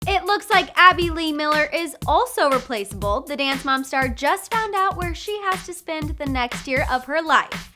It looks like Abby Lee Miller is also replaceable. The Dance Mom star just found out where she has to spend the next year of her life.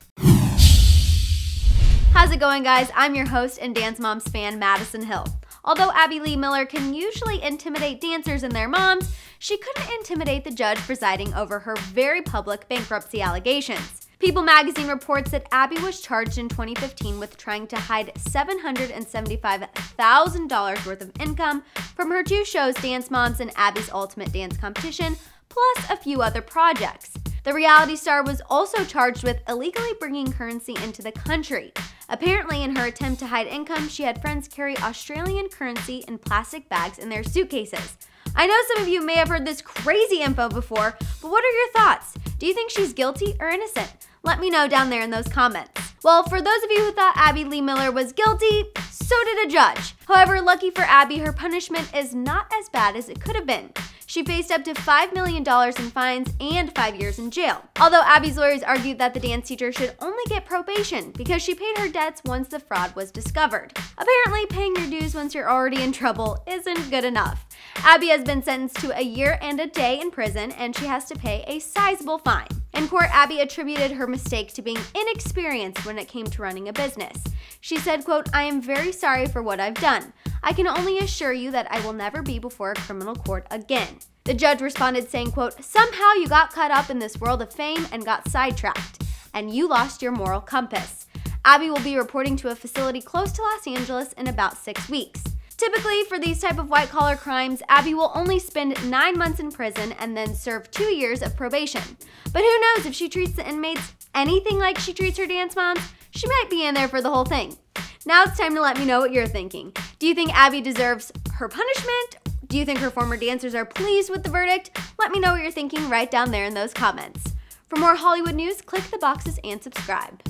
How's it going, guys? I'm your host and Dance Moms fan, Madison Hill. Although Abby Lee Miller can usually intimidate dancers and their moms, she couldn't intimidate the judge presiding over her very public bankruptcy allegations. People magazine reports that Abby was charged in 2015 with trying to hide $775,000 worth of income from her two shows, Dance Moms and Abby's Ultimate Dance Competition, plus a few other projects. The reality star was also charged with illegally bringing currency into the country. Apparently, in her attempt to hide income, she had friends carry Australian currency in plastic bags in their suitcases. I know some of you may have heard this crazy info before, but what are your thoughts? Do you think she's guilty or innocent? Let me know down there in those comments. Well, for those of you who thought Abby Lee Miller was guilty, so did a judge. However, lucky for Abby, her punishment is not as bad as it could have been. She faced up to $5 million in fines and 5 years in jail. Although Abby's lawyers argued that the dance teacher should only get probation because she paid her debts once the fraud was discovered. Apparently, paying your dues once you're already in trouble isn't good enough. Abby has been sentenced to a year and a day in prison, and she has to pay a sizable fine. In court, Abby attributed her mistake to being inexperienced when it came to running a business. She said, quote, "I am very sorry for what I've done. I can only assure you that I will never be before a criminal court again." The judge responded saying, quote, "Somehow you got caught up in this world of fame and got sidetracked, and you lost your moral compass." Abby will be reporting to a facility close to Los Angeles in about 6 weeks. Typically, for these type of white-collar crimes, Abby will only spend 9 months in prison and then serve 2 years of probation. But who knows, if she treats the inmates anything like she treats her dance moms, she might be in there for the whole thing. Now it's time to let me know what you're thinking. Do you think Abby deserves her punishment? Do you think her former dancers are pleased with the verdict? Let me know what you're thinking right down there in those comments. For more Hollywood news, click the boxes and subscribe.